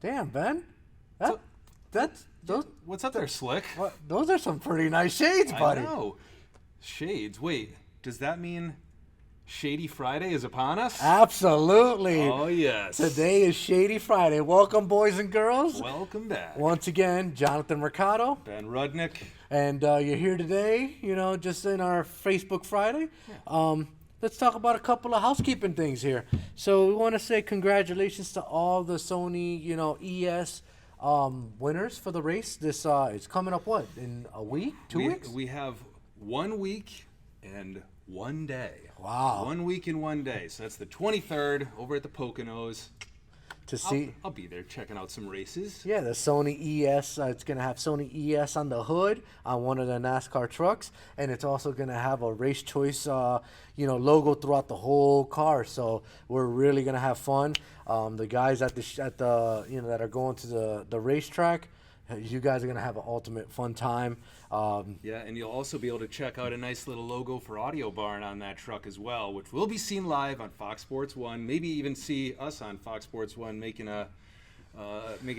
Damn, Ben. What's up there, Slick? Those are some pretty nice shades, buddy. I know. Shades. Wait, does that mean Shady Friday is upon us? Absolutely. Oh, yes. Today is Shady Friday. Welcome, boys and girls. Welcome back. Once again, Jonathan Mercado. Ben Rudnick. And you're here today, just in our Facebook Friday. Yeah. Let's talk about a couple of housekeeping things here. So we want to say congratulations to all the Sony, ES winners for the race. This it's coming up, what, in a week, 2 weeks? We have 1 week and 1 day. Wow. 1 week and 1 day. So that's the 23rd over at the Poconos. I'll be there checking out some races. Yeah, the Sony ES. It's going to have Sony ES on the hood on one of the NASCAR trucks, and it's also going to have a Race Choice, logo throughout the whole car. So we're really going to have fun. The guys at the that are going to the racetrack, you guys are going to have an ultimate fun time. Yeah, and you'll also be able to check out a nice little logo for AudioBarn on that truck as well, which will be seen live on Fox Sports 1. Maybe even see us on Fox Sports 1 making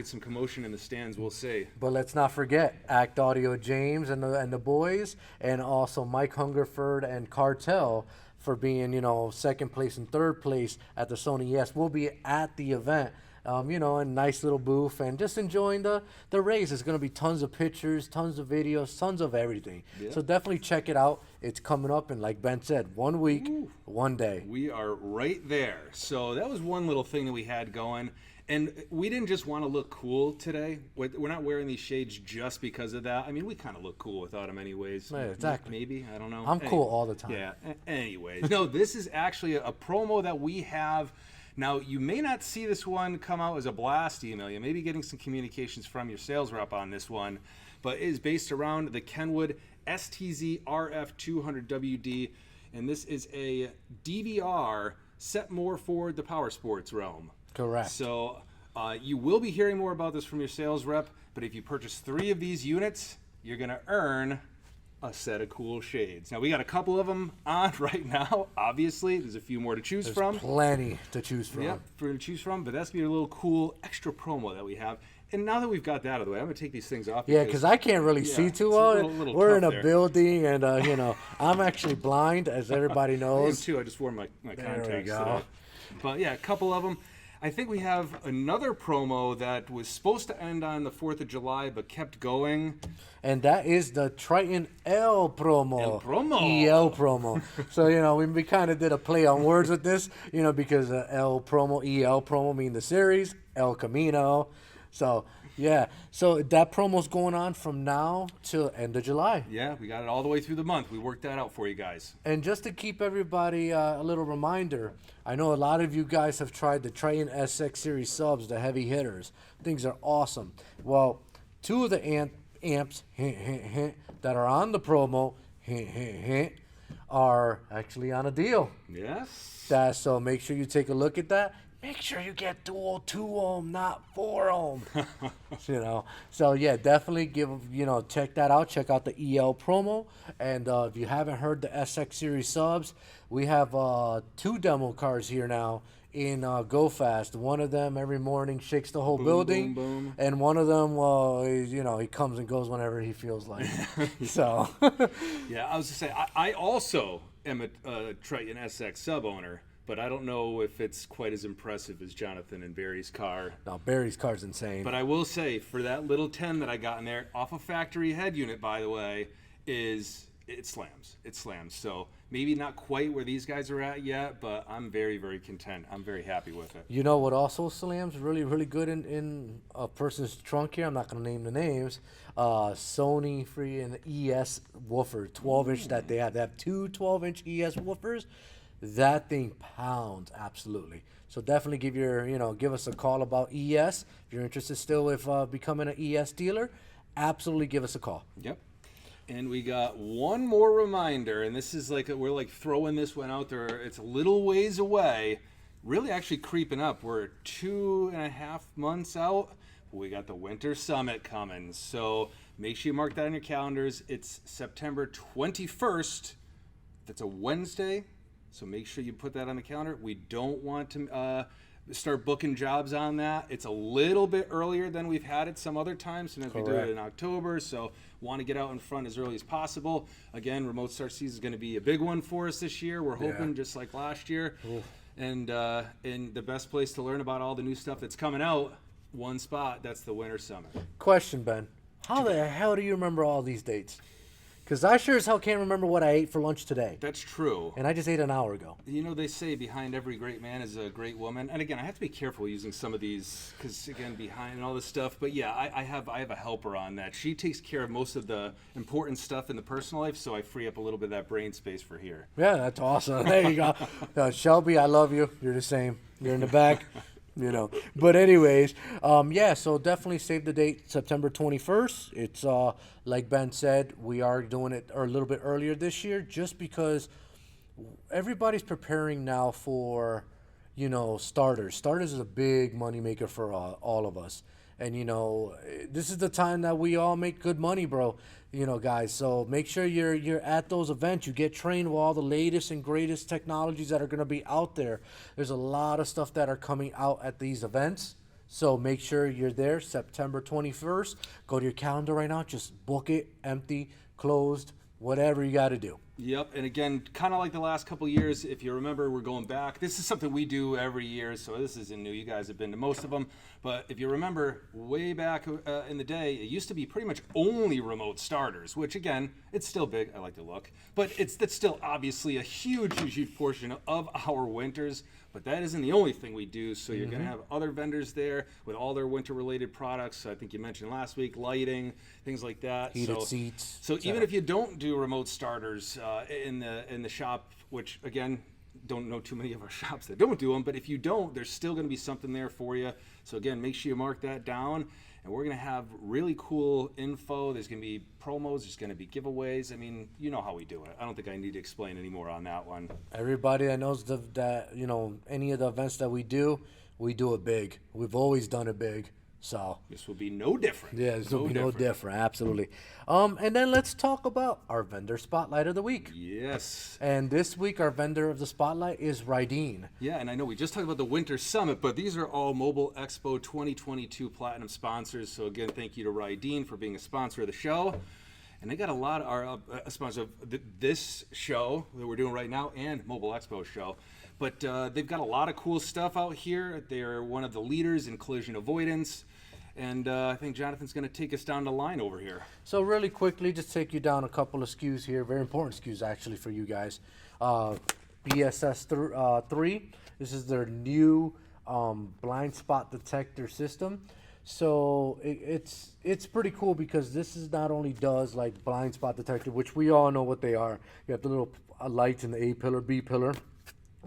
some commotion in the stands, we'll see. But let's not forget Act Audio James and the boys, and also Mike Hungerford and Cartel for being, second place and third place at the Sony ES. We'll be at the event. A nice little booth and just enjoying the race. There's going to be tons of pictures, tons of videos, tons of everything. Yeah. So definitely check it out. It's coming up in, like Ben said, 1 week, 1 day. We are right there. So that was one little thing that we had going. And we didn't just want to look cool today. We're not wearing these shades just because of that. I mean, we kind of look cool without them anyways. Yeah, exactly. Maybe. I don't know. I'm cool all the time. Yeah. Anyways. No, this is actually a promo that we have. Now, you may not see this one come out as a blast email. You may be getting some communications from your sales rep on this one, but it is based around the Kenwood STZ RF200WD, and this is a DVR set more for the power sports realm. Correct. So you will be hearing more about this from your sales rep, but if you purchase 3 of these units, you're going to earn a set of cool shades. Now, we got a couple of them on right now, obviously. There's a few more to choose from. There's plenty to choose from. Yeah, to choose from, but that's going to be a little cool extra promo that we have. And now that we've got that out of the way, I'm going to take these things off. Yeah, because I can't really see too well. We're in a building, and, I'm actually blind, as everybody knows. I am too. I just wore my contacts today. But, yeah, a couple of them. I think we have another promo that was supposed to end on the 4th of July, but kept going. And that is the Triton EL Promo. EL Promo. EL Promo. So, we kind of did a play on words with this, because EL Promo, EL Promo mean the series, El Camino. So, yeah. So that promo's going on from now till end of July. Yeah, we got it all the way through the month. We worked that out for you guys. And just to keep everybody a little reminder, I know a lot of you guys have tried the Triton SX series subs, the heavy hitters. Things are awesome. Well, 2 of the amps that are on the promo are actually on a deal. Yes. So make sure you take a look at that. Make sure you get dual 2-ohm, not 4-ohm. So yeah, definitely check that out. Check out the EL promo. And if you haven't heard the SX series subs, we have 2 demo cars here now in GoFast. One of them every morning shakes the whole building, boom, boom. And one of them, he comes and goes whenever he feels like. So, yeah, I was to say I also am a Triton SX sub owner. But I don't know if it's quite as impressive as Jonathan and Barry's car. No, Barry's car's insane. But I will say, for that little 10 that I got in there, off a factory head unit, by the way, it slams. It slams. So maybe not quite where these guys are at yet, but I'm very, very content. I'm very happy with it. You know what also slams really, really good in a person's trunk here? I'm not going to name the names. Sony free and ES woofer, 12-inch that they have. They have 2 12-inch ES woofers. That thing pounds, absolutely. So definitely give us a call about ES. If you're interested still with becoming an ES dealer, absolutely give us a call. Yep. And we got one more reminder, and this is we're throwing this one out there. It's a little ways away, really actually creeping up. We're 2.5 months out. We got the Winter Summit coming. So make sure you mark that on your calendars. It's September 21st. That's a Wednesday. So make sure you put that on the calendar. We don't want to start booking jobs on that. It's a little bit earlier than we've had it some other times, sometimes we do it in October, so want to get out in front as early as possible. Again, remote start season is going to be a big one for us this year. We're hoping, just like last year. And the best place to learn about all the new stuff that's coming out, one spot, that's the Winter Summit. Question, Ben. How the hell do you remember all these dates? Because I sure as hell can't remember what I ate for lunch today. That's true. And I just ate an hour ago. You know, they say behind every great man is a great woman. And again, I have to be careful using some of these because, again, behind and all this stuff. But yeah, I have a helper on that. She takes care of most of the important stuff in the personal life, so I free up a little bit of that brain space for here. Yeah, that's awesome. There you go. Shelby, I love you. You're the same. You're in the back. You know, but anyways, yeah, so definitely save the date, September 21st. It's like Ben said, we are doing it a little bit earlier this year just because everybody's preparing now for, you know, starters. Starters is a big moneymaker for all of us. And, you know, this is the time that we all make good money, bro. You know, guys, so make sure you're at those events. You get trained with all the latest and greatest technologies that are going to be out there. There's a lot of stuff that are coming out at these events. So make sure you're there September 21st. Go to your calendar right now. Just book it, empty, closed, whatever you got to do. Yep, and again, kind of like the last couple of years, if you remember, we're going back. This is something we do every year, so this isn't new. You guys have been to most of them. But if you remember, way back in the day, it used to be pretty much only remote starters, which, again, it's still big. I like to look. But that's still obviously a huge, huge portion of our winters. But that isn't the only thing we do. So you're going to have other vendors there with all their winter-related products. I think you mentioned last week, lighting, things like that. Heated seats. So even if you don't do remote starters in the shop, which, again, don't know too many of our shops that don't do them, but if you don't, there's still going to be something there for you. So again, make sure you mark that down. And we're going to have really cool info. There's going to be promos. There's going to be giveaways. I mean, you know how we do it. I don't think I need to explain any more on that one. Everybody that knows that, you know, any of the events that we do it big. We've always done it big. So this will be no different. Yeah, this will be no different. Absolutely. And then let's talk about our vendor spotlight of the week. Yes. And this week our vendor of the spotlight is Rydeen. Yeah, and I know we just talked about the Winter Summit, but these are all Mobile Expo 2022 Platinum sponsors. So again, thank you to Rydeen for being a sponsor of the show. And they got a lot of our sponsors of this show that we're doing right now and Mobile Expo show. But they've got a lot of cool stuff out here. They're one of the leaders in collision avoidance. And I think Jonathan's going to take us down the line over here. So really quickly, just take you down a couple of SKUs here. Very important SKUs, actually, for you guys. BSS 3. This is their new blind spot detector system. So it's pretty cool because this is not only does like blind spot detector, which we all know what they are. You have the little lights in the A pillar, B pillar.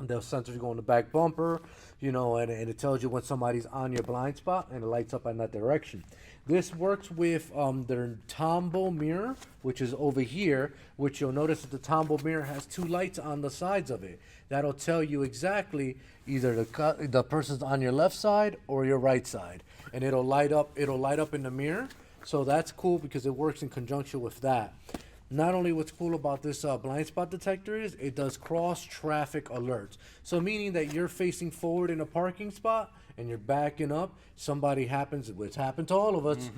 The sensors go in the back bumper, you know, and it tells you when somebody's on your blind spot, and it lights up in that direction. This works with their Tombow mirror, which is over here, which you'll notice that the Tombow mirror has two lights on the sides of it. That'll tell you exactly either the person's on your left side or your right side, and it'll light up in the mirror. So that's cool because it works in conjunction with that. Not only what's cool about this blind spot detector is it does cross traffic alerts. So meaning that you're facing forward in a parking spot and you're backing up, somebody happens, which happened to all of us,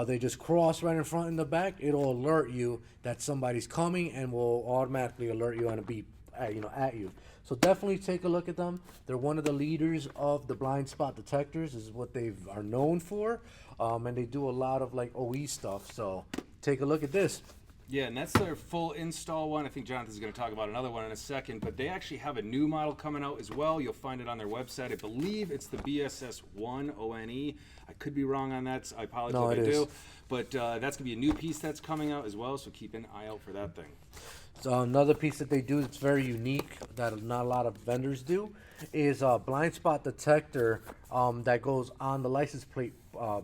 they just cross right in front and the back, it'll alert you that somebody's coming and will automatically alert you on a beep at you. So definitely take a look at them. They're one of the leaders of the blind spot detectors. This is what they are known for. And they do a lot of like OE stuff. So take a look at this. Yeah, and that's their full install one. I think Jonathan's going to talk about another one in a second, but they actually have a new model coming out as well. You'll find it on their website. I believe it's the BSS 1 ONE. I could be wrong on that. So I apologize if I do. But that's going to be a new piece that's coming out as well, so keep an eye out for that thing. So another piece that they do that's very unique that not a lot of vendors do is a blind spot detector that goes on the license plate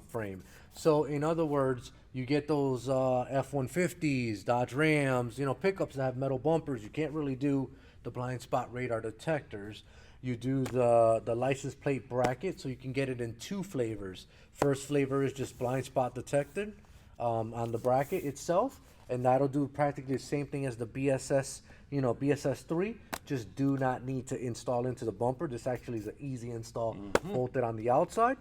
frame. So in other words, you get those F-150s, Dodge Rams, pickups that have metal bumpers. You can't really do the blind spot radar detectors. You do the license plate bracket, so you can get it in two flavors. First flavor is just blind spot detected on the bracket itself, and that'll do practically the same thing as the BSS, BSS 3. just do not need to install into the bumper. This actually is an easy install, bolted on the outside.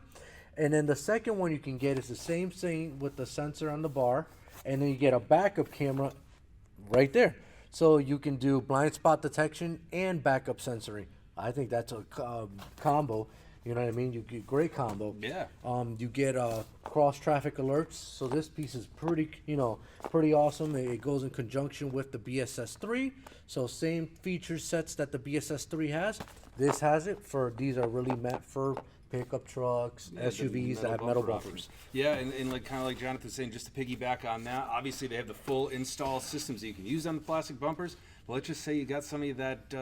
And then the second one you can get is the same thing with the sensor on the bar, and then you get a backup camera right there. So you can do blind spot detection and backup sensoring. I think that's a combo. You know what I mean? You get great combo. Yeah. You get cross traffic alerts. So this piece is pretty, pretty awesome. It goes in conjunction with the BSS3. So same feature sets that the BSS3 has. This has it for. These are really meant for pickup trucks, SUVs that have metal bumpers. Yeah, and like kind of like Jonathan's saying, just to piggyback on that, obviously they have the full install systems that you can use on the plastic bumpers. But let's just say you got somebody that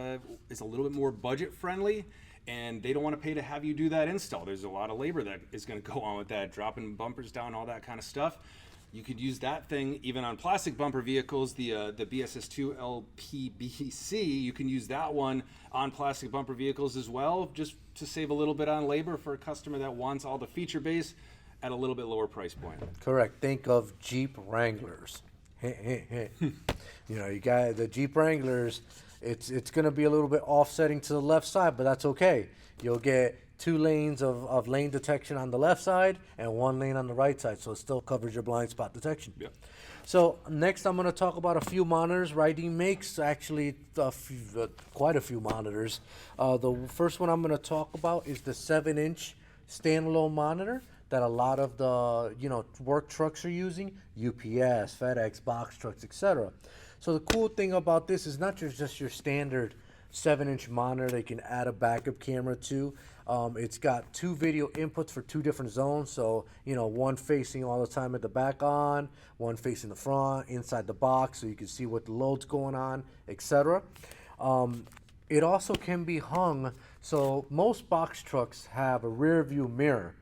is a little bit more budget friendly, and they don't want to pay to have you do that install. There's a lot of labor that is going to go on with that, dropping bumpers down, all that kind of stuff. You could use that thing even on plastic bumper vehicles, the BSS2 LPBC. You can use that one on plastic bumper vehicles as well, just to save a little bit on labor for a customer that wants all the feature base at a little bit lower price point. Correct. Think of Jeep Wranglers. You got the Jeep Wranglers. It's going to be a little bit offsetting to the left side, but that's okay. You'll get 2 lanes of lane detection on the left side and 1 lane on the right side, so it still covers your blind spot detection. Yeah. So next I'm going to talk about a few monitors. Rydeen makes actually quite a few monitors. The first one I'm going to talk about is the 7-inch standalone monitor that a lot of the work trucks are using, UPS, FedEx, box trucks, etc. So the cool thing about this is not just your standard 7-inch monitor that you can add a backup camera to. It's got 2 video inputs for 2 different zones. So, one facing all the time at the back on, one facing the front, inside the box, so you can see what the load's going on, etc. It also can be hung. So most box trucks have a rear view mirror.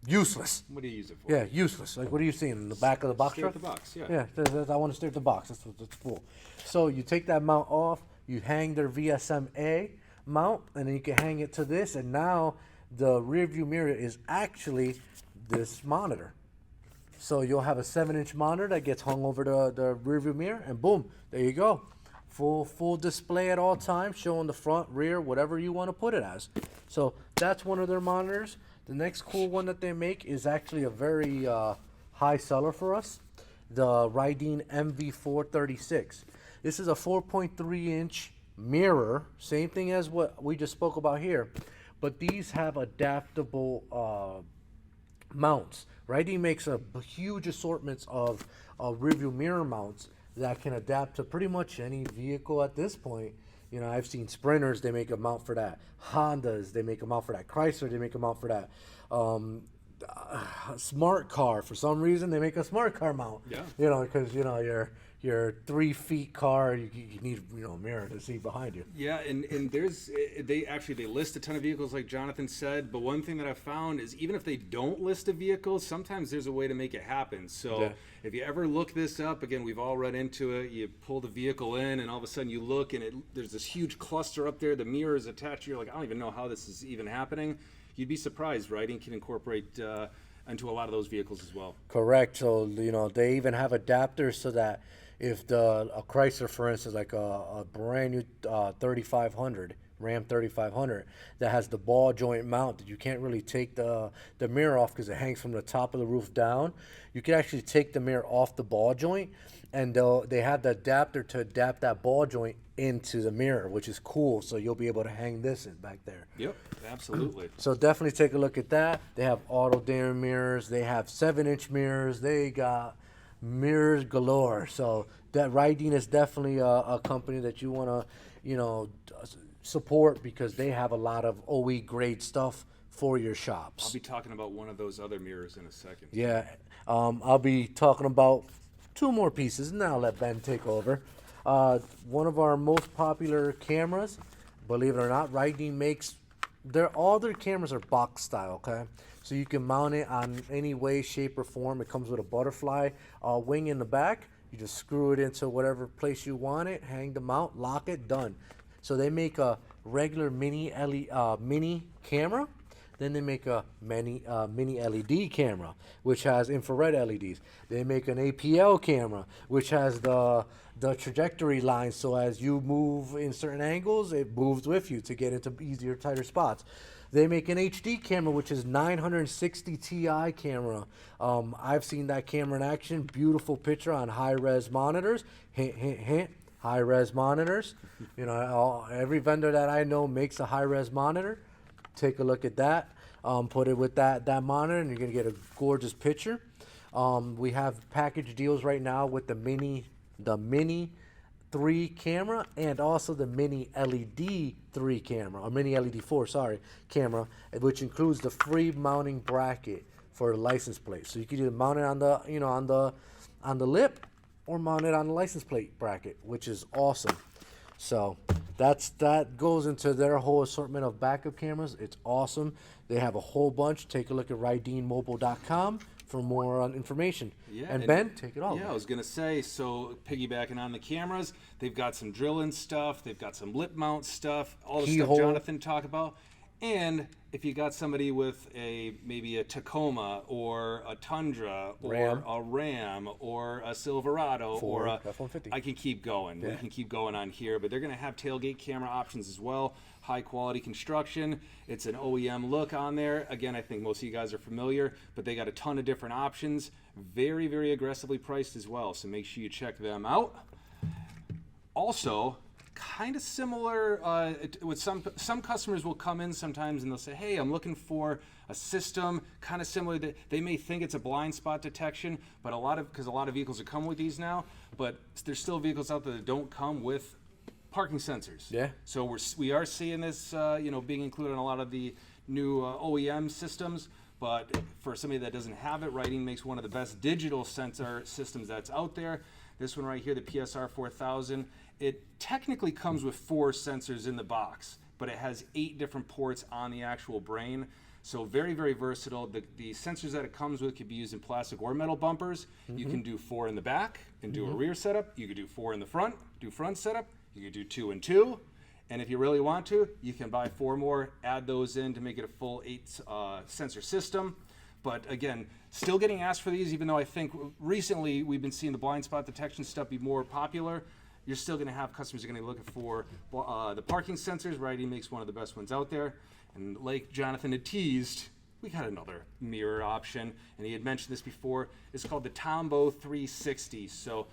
Useless. What do you use it for? Yeah, useless. Like, what are you seeing in the back of the box Stare truck? at the box, yeah. Yeah, I want to stare at the box. That's what it's for. So you take that mount off, you hang their VSM-A mount, and then you can hang it to this, and now the rear view mirror is actually this monitor. So you'll have a 7-inch monitor that gets hung over the rear view mirror, and boom, there you go. Full display at all times, showing the front, rear, whatever you want to put it as. So that's one of their monitors. The next cool one that they make is actually a very high seller for us, the Rydeen MV436. This is a 4.3-inch mirror, same thing as what we just spoke about here, but these have adaptable mounts. Rydeen makes a huge assortment of rear view mirror mounts that can adapt to pretty much any vehicle at this point. I've seen Sprinters, they make a mount for that. Hondas, they make a mount for that. Chrysler, they make a mount for that. Smart car, for some reason, they make a smart car mount. Yeah. Because, your 3 feet car, you need, a mirror to see behind you. Yeah, and they list a ton of vehicles like Jonathan said, but one thing that I've found is even if they don't list a vehicle, sometimes there's a way to make it happen. So Yeah. if you ever look this up, again, we've all run into it, you pull the vehicle in and all of a sudden you look and there's this huge cluster up there, the mirror is attached, you're like, I don't even know how this is even happening. You'd be surprised, Rydeen can incorporate into a lot of those vehicles as well. Correct. So, they even have adapters so that if a Chrysler, for instance, like a brand new 3500, Ram 3500, that has the ball joint mount that you can't really take the mirror off because it hangs from the top of the roof down, you can actually take the mirror off the ball joint, and they have the adapter to adapt that ball joint into the mirror, which is cool. So you'll be able to hang this in back there. Yep, absolutely. So definitely take a look at that. They have auto dimming mirrors. They have 7-inch mirrors. They got mirrors galore. So that Rydeen is definitely a company that you want to, support because they have a lot of OE grade stuff for your shops. I'll be talking about one of those other mirrors in a second. Yeah, I'll be talking about 2 more pieces, and then I'll let Ben take over. One of our most popular cameras, believe it or not, Rydeen makes all their cameras are box style, okay? So you can mount it on any way, shape, or form. It comes with a butterfly wing in the back. You just screw it into whatever place you want it, hang the mount, lock it, done. So they make a regular mini camera Then they make a mini LED camera, which has infrared LEDs. They make an APL camera, which has the trajectory lines, so as you move in certain angles, it moves with you to get into easier, tighter spots. They make an HD camera, which is 960 Ti camera. I've seen that camera in action. Beautiful picture on high-res monitors. Hint, hint, hint. High-res monitors. You know, every vendor that I know makes a high-res monitor. Take a look at that. Put it with that monitor, and you're gonna get a gorgeous picture. We have package deals right now with the Mini 3 camera and also the Mini LED 3 camera, or Mini LED 4, sorry, camera, which includes the free mounting bracket for the license plate. So you can either mount it on the, you know, on the lip, or mount it on the license plate bracket, which is awesome. So that goes into their whole assortment of backup cameras. It's awesome. They have a whole bunch. Take a look at rydeenmobile.com for more information. Yeah, and Ben, take it all. Yeah, I was gonna say, so piggybacking on the cameras, they've got some drill-in stuff, they've got some lip mount stuff, all the stuff Jonathan talked about. And if you got somebody with maybe a Tacoma or a Tundra or a Ram or a Silverado or a F-150. I can keep going. Yeah. We can keep going on here, but they're going to have tailgate camera options as well. High quality construction. It's an OEM look on there. Again, I think most of you guys are familiar, but they got a ton of different options. Very, very aggressively priced as well. So make sure you check them out. Also, kind of similar with some customers will come in sometimes and they'll say, hey, I'm looking for a system kind of similar. That they may think it's a blind spot detection, but because a lot of vehicles are coming with these now, but there's still vehicles out there that don't come with parking sensors. Yeah. So we are seeing this being included in a lot of the new OEM systems. But for somebody that doesn't have it, Rydeen makes one of the best digital sensor systems that's out there. This one right here, the PSR 4000, it technically comes with 4 sensors in the box, but it has 8 different ports on the actual brain. So very, very versatile. The sensors that it comes with can be used in plastic or metal bumpers. You can do 4 in the back and do a rear setup. You could do 4 in the front, do front setup. You could do 2 and 2. And if you really want to, you can buy 4 more, add those in to make it a full 8 sensor system. But again, still getting asked for these, even though I think recently we've been seeing the blind spot detection stuff be more popular. You're still going to have customers who are going to be looking for the parking sensors. Rydeen makes one of the best ones out there. And like Jonathan had teased, we got another mirror option. And he had mentioned this before. It's called the Tombow 360. So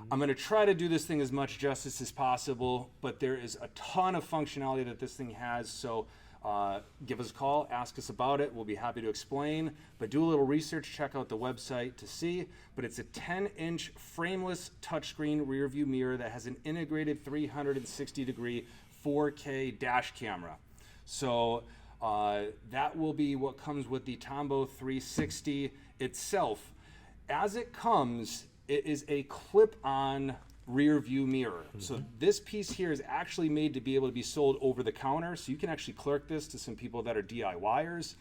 I'm going to try to do this thing as much justice as possible, but there is a ton of functionality that this thing has. So give us a call, ask us about it. We'll be happy to explain, but do a little research, check out the website to see. But it's a 10-inch frameless touchscreen rear view mirror that has an integrated 360-degree 4K dash camera. So that will be what comes with the Tombow 360 itself. As it comes, it is a clip-on rear view mirror. So this piece here is actually made to be able to be sold over the counter. So you can actually clerk this to some people that are DIYers.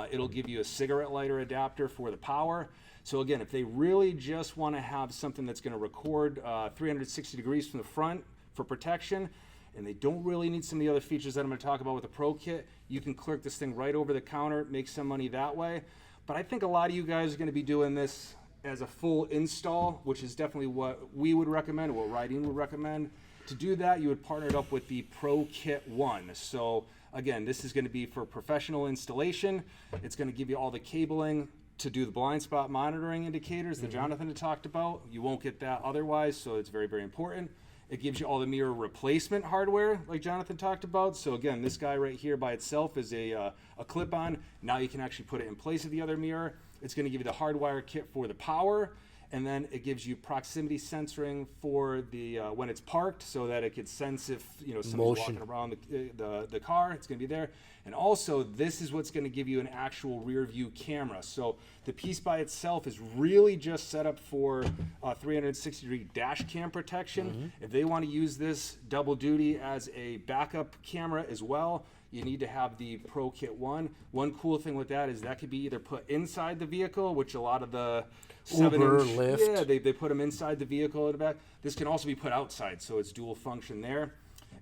It'll give you a cigarette lighter adapter for the power. So again, if they really just want to have something that's going to record 360 degrees from the front for protection, and they don't really need some of the other features that I'm going to talk about with the Pro Kit, you can clerk this thing right over the counter, make some money that way. But I think a lot of you guys are going to be doing this as a full install, which is definitely what we would recommend, what Rydeen would recommend. To do that, you would partner it up with the Pro Kit 1. So again, this is going to be for professional installation. It's going to give you all the cabling to do the blind spot monitoring indicators that Jonathan had talked about. You won't get that otherwise, so it's very, very important. It gives you all the mirror replacement hardware, like Jonathan talked about. So again, this guy right here by itself is a clip-on. Now you can actually put it in place of the other mirror. It's going to give you the hardwire kit for the power, and then it gives you proximity sensoring for the when it's parked, so that it could sense if somebody's walking around the car. It's going to be there. And also, this is what's going to give you an actual rear view camera. So the piece by itself is really just set up for 360-degree dash cam protection. If they want to use this double duty as a backup camera as well, you need to have the Pro Kit 1. One cool thing with that is that could be either put inside the vehicle, which a lot of the 7-inch, Lyft. they put them inside the vehicle at the back. This can also be put outside, so it's dual function there.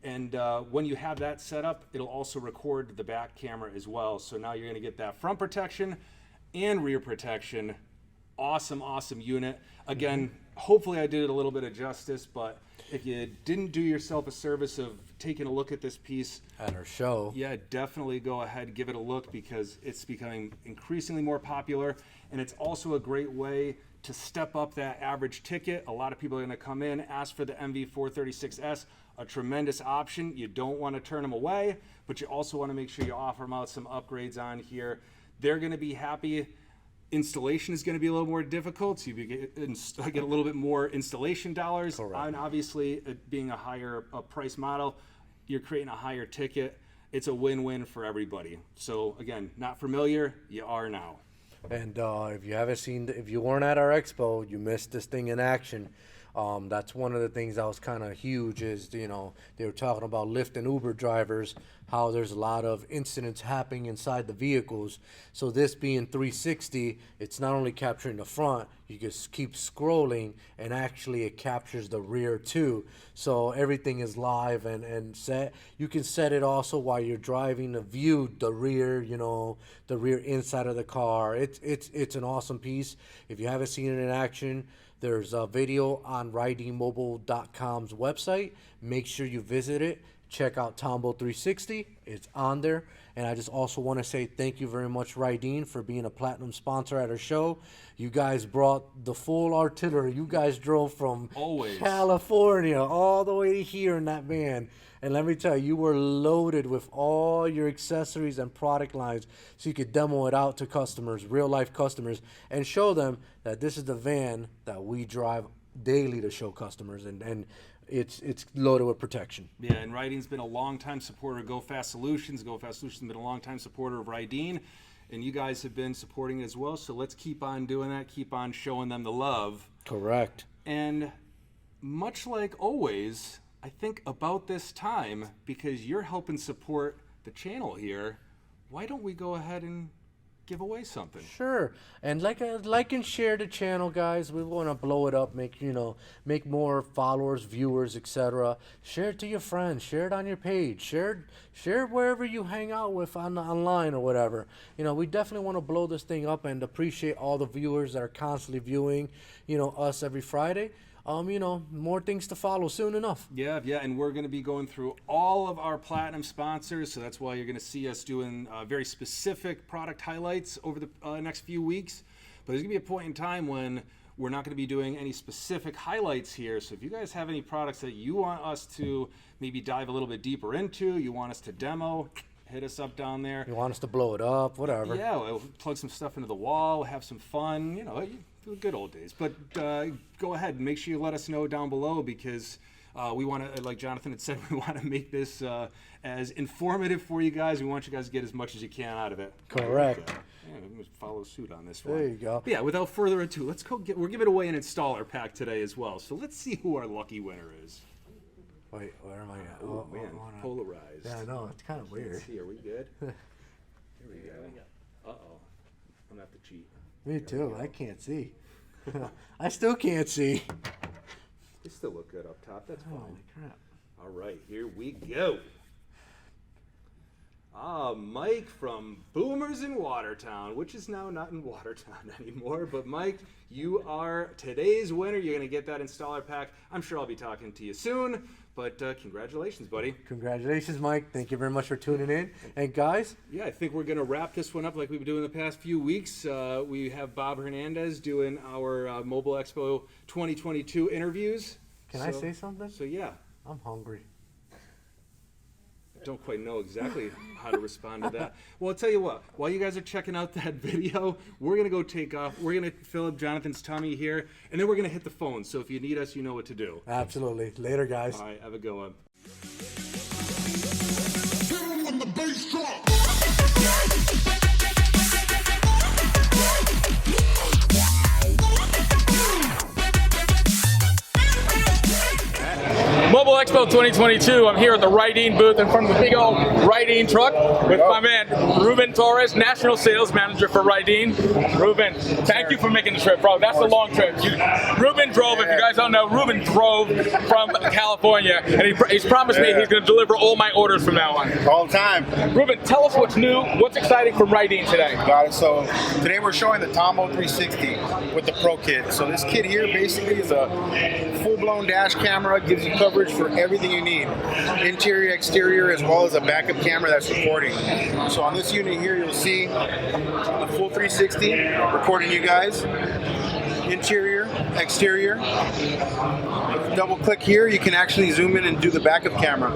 And when you have that set up, it'll also record the back camera as well. So now you're going to get that front protection and rear protection. Awesome, awesome unit. Again, hopefully I did it a little bit of justice, but if you didn't do yourself a service of taking a look at this piece at our show, yeah, definitely go ahead, give it a look, because it's becoming increasingly more popular, and it's also a great way to step up that average ticket. A lot of people are going to come in, ask for the MV436S, a tremendous option. You don't want to turn them away, but you also want to make sure you offer them out some upgrades on here. They're going to be happy. Installation is going to be a little more difficult, so you get a little bit more installation dollars. Correct. And obviously, it being a higher price model, you're creating a higher ticket. It's a win-win for everybody. So again, not familiar, you are now. And if you haven't seen, if you weren't at our expo, you missed this thing in action. That's one of the things that was kind of huge is, you know, they were talking about Lyft and Uber drivers, how there's a lot of incidents happening inside the vehicles. So this being 360, it's not only capturing the front, you just keep scrolling and actually it captures the rear too. So everything is live and set. You can set it also while you're driving to view the rear, you know, the rear inside of the car. It's an awesome piece. If you haven't seen it in action, there's a video on RydeenMobile.com's website. Make sure you visit it. Check out Tombo 360. It's on there. And I just also want to say thank you very much, Rydeen, for being a platinum sponsor at our show. You guys brought the full artillery. You guys drove from California all the way to here in that van. And let me tell you, you were loaded with all your accessories and product lines so you could demo it out to customers, real-life customers, and show them that this is the van that we drive daily to show customers, and it's loaded with protection. Yeah, and Rydeen's been a long-time supporter of GoFast Solutions. GoFast Solutions has been a long-time supporter of Rydeen, and you guys have been supporting it as well, so let's keep on doing that, keep on showing them the love. Correct. And much like always, I think about this time, because you're helping support the channel here, why don't we go ahead and give away something? Sure. And like and share the channel, guys. We want to blow it up, make more followers, viewers, etc. Share it to your friends, share it on your page, share it wherever you hang out with online or whatever. You know, we definitely want to blow this thing up and appreciate all the viewers that are constantly viewing, you know, us every Friday. You know, more things to follow soon enough. Yeah, and we're going to be going through all of our platinum sponsors, so that's why you're going to see us doing very specific product highlights over the next few weeks. But there's going to be a point in time when we're not going to be doing any specific highlights here, so if you guys have any products that you want us to maybe dive a little bit deeper into, you want us to demo, hit us up down there. You want us to blow it up, whatever. Yeah, we'll plug some stuff into the wall, have some fun, you know, the good old days. But go ahead and make sure you let us know down below, because we want to, like Jonathan had said, we want to make this as informative for you guys. We want you guys to get as much as you can out of it. Correct. Yeah, we're going to follow suit on this one. There you go. But yeah, without further ado, let's go we're giving away an installer pack today as well. So let's see who our lucky winner is. Wait, where am I at? Oh, man, polarized. Yeah, I know. It's kind of weird. See, are we good? Here we go. Uh-oh. I'm going to have to cheat. Me too. I can't see. I still can't see. They still look good up top. That's fine. Holy crap. All right, here we go. Mike from Boomers in Watertown, which is now not in Watertown anymore. But Mike, you are today's winner. You're going to get that installer pack. I'm sure I'll be talking to you soon. But congratulations, buddy. Congratulations, Mike. Thank you very much for tuning in. And guys, yeah, I think we're going to wrap this one up like we've been doing the past few weeks. We have Bob Hernandez doing our Mobile Expo 2022 interviews. Can I say something? So yeah. I'm hungry. Don't quite know exactly how to respond to that. Well, I'll tell you what, while you guys are checking out that video, we're going to go take off. We're going to fill up Jonathan's tummy here, and then we're going to hit the phone. So if you need us, you know what to do. Absolutely. Later, guys. All right, have a good one. Mobile Expo Auto 2022. I'm here at the Rydeen booth in front of the big old Rydeen truck with my man Ruben Torres, National Sales Manager for Rydeen. Ruben, thank you for making the trip, bro. That's a long trip. Ruben drove, if you guys don't know, Ruben drove from California, and he's promised me he's going to deliver all my orders from now on. All the time. Ruben, tell us what's new, what's exciting from Rydeen today. Got it. So today we're showing the Tomo 360 with the Pro Kit. So this kit here basically is a full-blown dash camera, gives you coverage for everything you need. Interior, exterior, as well as a backup camera that's recording. So on this unit here, you'll see the full 360 recording you guys. Interior, exterior. Double click here, you can actually zoom in and do the backup camera.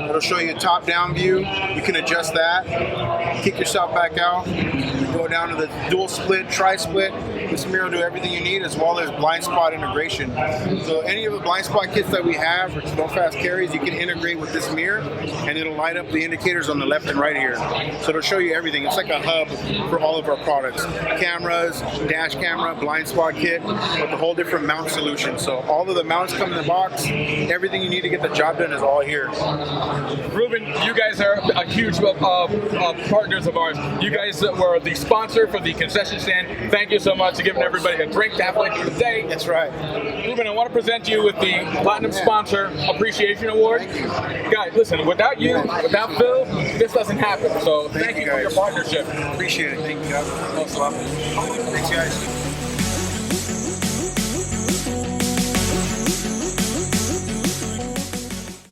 It'll show you a top-down view. You can adjust that, kick yourself back out, go down to the dual split, tri-split. This mirror will do everything you need, as well as blind spot integration. So any of the blind spot kits that we have, which GoFast carries, you can integrate with this mirror, and it'll light up the indicators on the left and right here. So it'll show you everything. It's like a hub for all of our products. Cameras, dash camera, blind spot kit, with the whole different mount solution. So all of the mounts come in the box. Everything you need to get the job done is all here. Ruben, you guys are a huge partners of ours. You guys were the sponsor for the concession stand. Thank you so much for giving everybody a drink to have like today. That's right. Ruben, I want to present you with the Platinum Sponsor Appreciation Award. Guys, listen, without you, without Phil, this doesn't happen. So thank you for your partnership. Appreciate it. Thank you, guys. Thanks, guys.